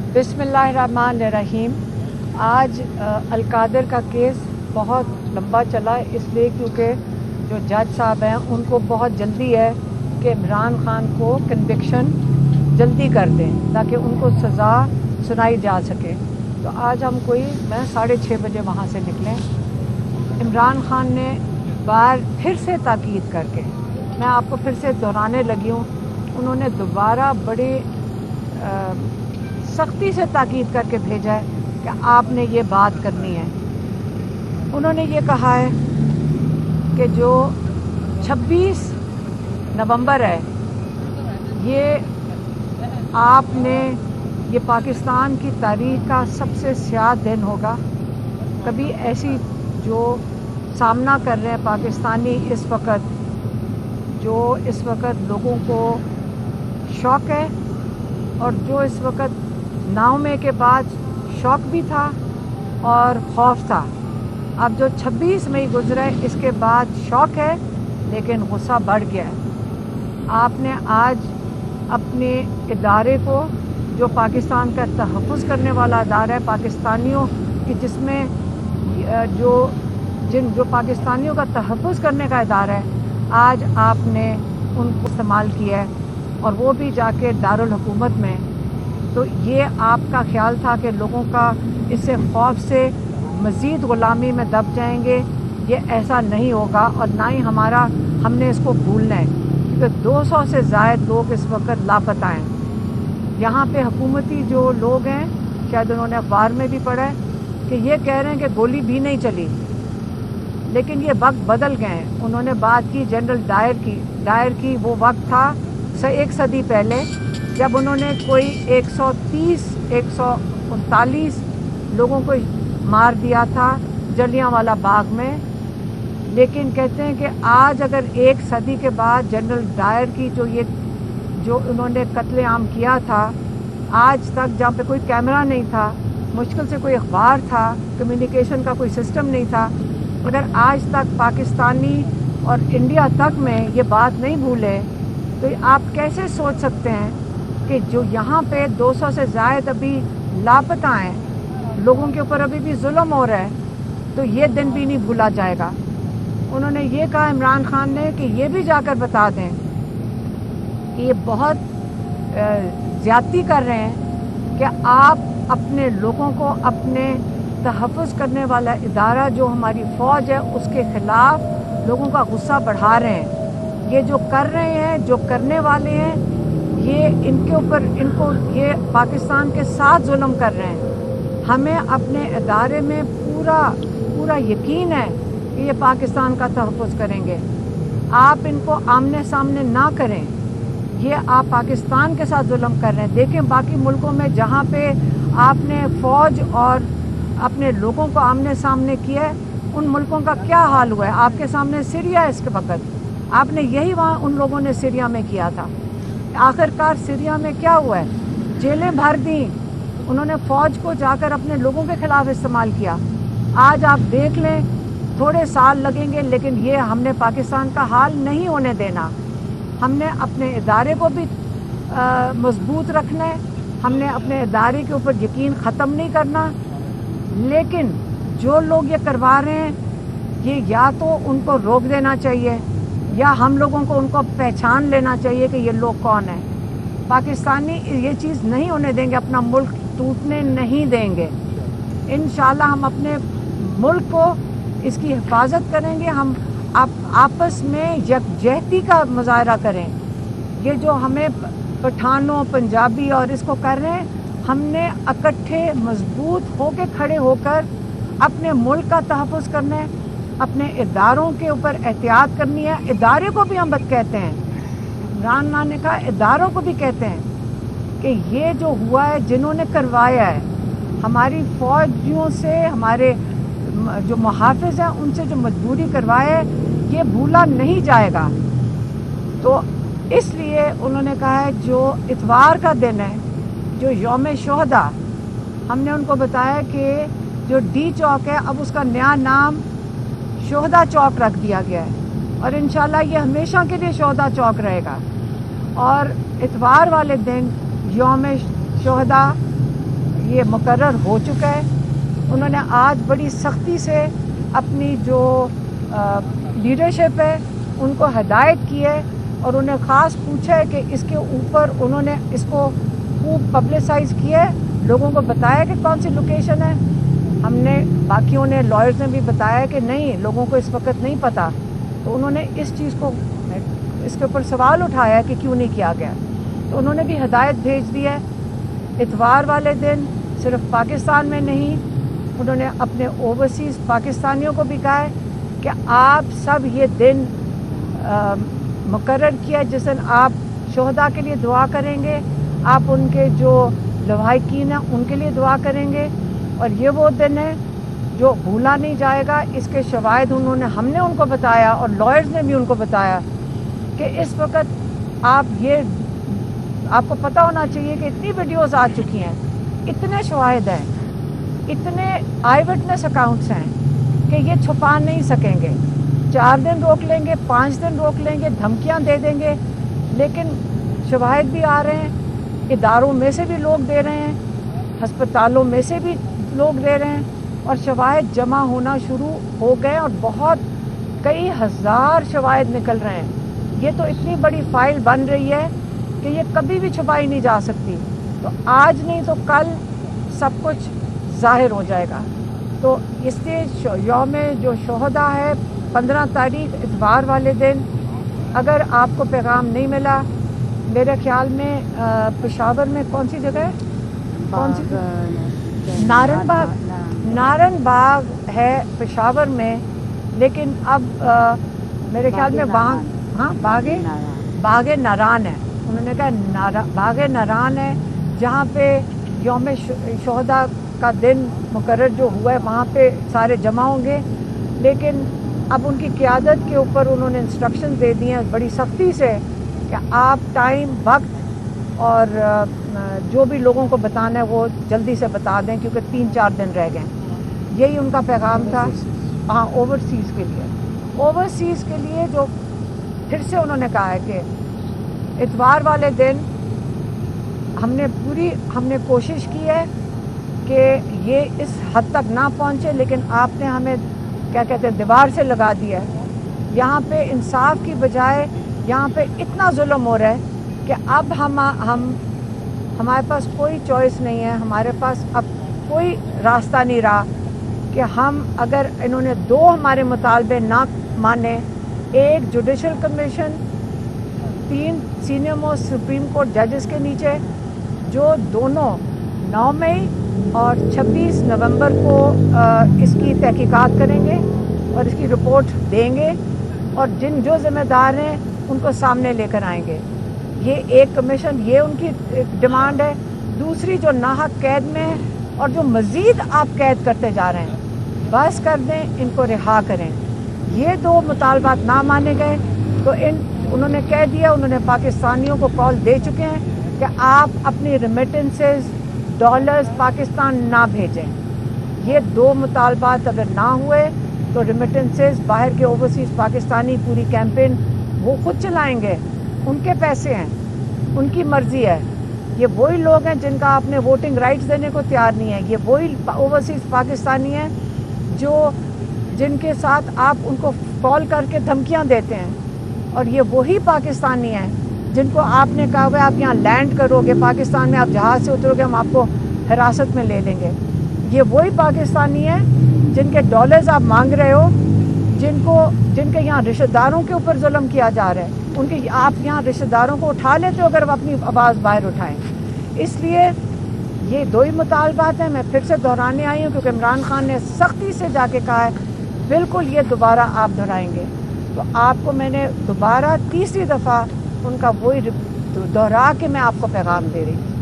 बिस्मिल्लाहिर्रहमानिर्रहीम। आज अलकादर का केस बहुत लंबा चला, इसलिए क्योंकि जो जज साहब हैं उनको बहुत जल्दी है कि इमरान खान को कन्विक्शन जल्दी कर दें ताकि उनको सज़ा सुनाई जा सके। तो आज मैं 6:30 बजे वहाँ से निकले। इमरान खान ने बार फिर से ताकीद करके, मैं आपको फिर से दोहराने लगी हूँ, उन्होंने दोबारा बड़े सख्ती से ताकीद करके भेजा है कि आपने ये बात करनी है। उन्होंने ये कहा है कि जो 26 नवंबर है ये आपने ये पाकिस्तान की तारीख का सबसे स्याह दिन होगा। कभी ऐसी जो सामना कर रहे हैं पाकिस्तानी इस वक्त लोगों को शौक है, और जो इस वक्त नाउमे के बाद शौक भी था और खौफ था। अब जो 26 मई गुजरा है इसके बाद शौक है लेकिन गुस्सा बढ़ गया है। आपने आज अपने इदारे को, जो पाकिस्तान का तहफ़्फ़ुज़ करने वाला इदारा है, पाकिस्तानियों की जिसमें जो पाकिस्तानियों का तहफ़्फ़ुज़ करने का इदारा है, आज आपने उनको इस्तेमाल किया है और वो भी जाके दारुल हुकूमत में। तो ये आपका ख्याल था कि लोगों का इससे खौफ से मज़ीद ग़ुलामी में दब जाएंगे। ये ऐसा नहीं होगा और ना ही हमने इसको भूलना है, क्योंकि 200 से ज़ायद लोग इस वक्त लापता हैं। यहाँ पे हुकूमती जो लोग हैं, शायद उन्होंने अखबार में भी पढ़ा है कि ये कह रहे हैं कि गोली भी नहीं चली, लेकिन ये वक्त बदल गए हैं। उन्होंने बात की जनरल डायर की वो वक्त था एक सदी पहले, जब उन्होंने कोई 139 लोगों को मार दिया था जलियांवाला बाग में। लेकिन कहते हैं कि आज अगर एक सदी के बाद जनरल डायर की जो उन्होंने कत्लेआम किया था, आज तक जहाँ पे कोई कैमरा नहीं था, मुश्किल से कोई अखबार था, कम्युनिकेशन का कोई सिस्टम नहीं था, अगर आज तक पाकिस्तानी और इंडिया तक में ये बात नहीं भूले, तो आप कैसे सोच सकते हैं कि जो यहाँ पे 200 से ज़ायद अभी लापता हैं, लोगों के ऊपर अभी भी जुल्म हो रहा है, तो ये दिन भी नहीं भूला जाएगा। उन्होंने ये कहा इमरान खान ने कि ये भी जाकर बता दें कि ये बहुत ज़्यादती कर रहे हैं कि आप अपने लोगों को, अपने तहफ़्फ़ुज़ करने वाला इदारा जो हमारी फ़ौज है उसके ख़िलाफ़ लोगों का गुस्सा बढ़ा रहे हैं। ये जो कर रहे हैं, जो करने वाले हैं, ये ये पाकिस्तान के साथ जुल्म कर रहे हैं। हमें अपने इदारे में पूरा यकीन है कि ये पाकिस्तान का तहफ़्फ़ुज़ करेंगे। आप इनको आमने सामने ना करें, ये आप पाकिस्तान के साथ जुल्म कर रहे हैं। देखें बाकी मुल्कों में जहाँ पे आपने फ़ौज और अपने लोगों को आमने सामने किया है, उन मुल्कों का क्या हाल हुआ है। आपके सामने सीरिया है, इसके वक्त आपने यही वहाँ उन लोगों ने सीरिया में किया था। आखिरकार सीरिया में क्या हुआ है, जेलें भर दी, उन्होंने फ़ौज को जाकर अपने लोगों के ख़िलाफ़ इस्तेमाल किया। आज आप देख लें, थोड़े साल लगेंगे, लेकिन ये हमने पाकिस्तान का हाल नहीं होने देना। हमने अपने इदारे को भी मजबूत रखना है, हमने अपने इदारे के ऊपर यकीन ख़त्म नहीं करना। लेकिन जो लोग ये करवा रहे हैं, ये या तो उनको रोक देना चाहिए या हम लोगों को उनको पहचान लेना चाहिए कि ये लोग कौन हैं। पाकिस्तानी ये चीज़ नहीं होने देंगे, अपना मुल्क टूटने नहीं देंगे। इंशाल्लाह हम अपने मुल्क को, इसकी हिफाजत करेंगे। हम आपस में यकजहती का मुजाहरा करें। ये जो हमें पठानों, पंजाबी और इसको कर रहे हैं, हमने इकट्ठे मजबूत होकर खड़े होकर अपने मुल्क का तहफ़्फ़ुज़ करना है, अपने इदारों के ऊपर एहतियात करनी है। इदारे को भी हम कहते हैं, इमरान खान ने कहा इदारों को भी कहते हैं कि ये जो हुआ है, जिन्होंने करवाया है, हमारी फ़ौजियों से, हमारे जो मुहाफ़िज़ हैं उनसे जो मजबूरी करवाया है, ये भूला नहीं जाएगा। तो इसलिए उन्होंने कहा है जो इतवार का दिन है, जो यौम शोहदा, हमने उनको बताया कि जो डी चौक है अब उसका नया नाम शोहदा चौक रख दिया गया है, और इंशाल्लाह ये हमेशा के लिए शोहदा चौक रहेगा। और इतवार वाले दिन यौम शोहदा یہ مقرر ہو چکا ہے. انہوں نے آج بڑی سختی سے اپنی جو لیڈرشپ ہے ان کو ہدایت کی ہے اور انہیں خاص پوچھا ہے کہ اس کے اوپر انہوں نے اس کو خوب پبلسائز کیا ہے, لوگوں کو بتایا کہ کون سی لوکیشن ہے. ہم نے باقیوں نے لائرز نے بھی بتایا کہ نہیں, لوگوں کو اس وقت نہیں پتہ, تو انہوں نے اس چیز کو اس کے اوپر سوال اٹھایا کہ کیوں نہیں کیا گیا. تو انہوں نے بھی ہدایت بھیج دی ہے. اتوار والے دن صرف پاکستان میں نہیں, انہوں نے اپنے اوورسیز پاکستانیوں کو بھی کہا ہے کہ آپ سب یہ دن مقرر کیا جس دن آپ شہداء کے لیے دعا کریں گے, آپ ان کے جو لواحقین ہیں ان کے لیے دعا کریں گے, اور یہ وہ دن ہے جو بھولا نہیں جائے گا. اس کے شواہد ہم نے ان کو بتایا اور لائرز نے بھی ان کو بتایا کہ اس وقت آپ کو پتہ ہونا چاہیے کہ اتنی ویڈیوز آ چکی ہیں, اتنے شواہد ہیں, اتنے آئی وٹنس اکاؤنٹس ہیں کہ یہ چھپا نہیں سکیں گے. 4 دن روک لیں گے, 5 دن روک لیں گے, دھمکیاں دے دیں گے, لیکن شواہد بھی آ رہے ہیں, اداروں میں سے بھی لوگ دے رہے ہیں, ہسپتالوں میں سے بھی لوگ دے رہے ہیں, اور شواہد جمع ہونا شروع ہو گئے اور بہت کئی ہزار شواہد نکل رہے ہیں. یہ تو اتنی بڑی فائل بن رہی ہے کہ یہ کبھی بھی چھپائی نہیں جا سکتی. تو آج نہیں تو کل سب کچھ ظاہر ہو جائے گا. تو اس لیے یوم جو شہداء ہے 15 تاریخ اتوار والے دن, اگر آپ کو پیغام نہیں ملا, میرے خیال میں پشاور میں کون سی جگہ ہے, کون سی, نارن باغ ہے پشاور میں, لیکن اب میرے خیال میں باغ ناران ہے. انہوں نے کہا باغ ناران ہے جہاں پہ یوم شہداء کا دن مقرر جو ہوا ہے وہاں پہ سارے جمع ہوں گے. لیکن اب ان کی قیادت کے اوپر انہوں نے انسٹرکشن دے دی ہیں بڑی سختی سے کہ آپ ٹائم, وقت اور جو بھی لوگوں کو بتانا ہے وہ جلدی سے بتا دیں, کیونکہ 3-4 دن رہ گئے. یہی ان کا پیغام تھا. ہاں, اوورسیز کے لیے جو پھر سے انہوں نے کہا ہے کہ اتوار والے دن ہم نے کوشش کی ہے کہ یہ اس حد تک نہ پہنچے, لیکن آپ نے ہمیں کیا کہتے ہیں دیوار سے لگا دیا ہے. یہاں پہ انصاف کی بجائے یہاں پہ اتنا ظلم ہو رہا ہے کہ اب ہمارے پاس کوئی چوائس نہیں ہے, ہمارے پاس اب کوئی راستہ نہیں رہا کہ ہم اگر انہوں نے 2 ہمارے مطالبے نہ مانے, ایک judicial commission 3 senior most supreme court ججز کے نیچے, جو دونوں 9 مئی اور 26 نومبر کو اس کی تحقیقات کریں گے اور اس کی رپورٹ دیں گے, اور جو ذمہ دار ہیں ان کو سامنے لے کر آئیں گے. یہ ایک کمیشن, یہ ان کی ڈیمانڈ ہے. دوسری جو ناحق قید میں اور جو مزید آپ قید کرتے جا رہے ہیں, بس کر دیں, ان کو رہا کریں. یہ 2 مطالبات نہ مانے گئے تو انہوں نے کہہ دیا, انہوں نے پاکستانیوں کو کال دے چکے ہیں کہ آپ اپنی ریمیٹنسز ڈالرز پاکستان نہ بھیجیں. یہ 2 مطالبات اگر نہ ہوئے تو ریمیٹنسز باہر کے اوورسیز پاکستانی پوری کیمپین وہ خود چلائیں گے, ان کے پیسے ہیں, ان کی مرضی ہے. یہ وہی لوگ ہیں جن کا آپ نے ووٹنگ رائٹس دینے کو تیار نہیں ہے. یہ وہی اوورسیز پاکستانی ہیں جن کے ساتھ آپ ان کو کال کر کے دھمکیاں دیتے ہیں, اور یہ وہی پاکستانی ہیں جن کو آپ نے کہا ہوا آپ یہاں لینڈ کرو گے پاکستان میں, آپ جہاز سے اترو گے, ہم آپ کو حراست میں لے لیں گے. یہ وہی پاکستانی ہیں جن کے ڈالرز آپ مانگ رہے ہو, جن کے یہاں رشتہ داروں کے اوپر ظلم کیا جا رہا ہے. آپ یہاں رشتہ داروں کو اٹھا لیتے ہو اگر وہ اپنی آواز باہر اٹھائیں. اس لیے یہ 2 ہی مطالبات ہیں. میں پھر سے دہرانے آئی ہوں کیونکہ عمران خان نے سختی سے جا کے کہا ہے بالکل یہ دوبارہ آپ دہرائیں گے, تو آپ کو میں نے دوبارہ 3ری دفعہ ان کا وہی دہرا کے میں آپ کو پیغام دے رہی ہوں.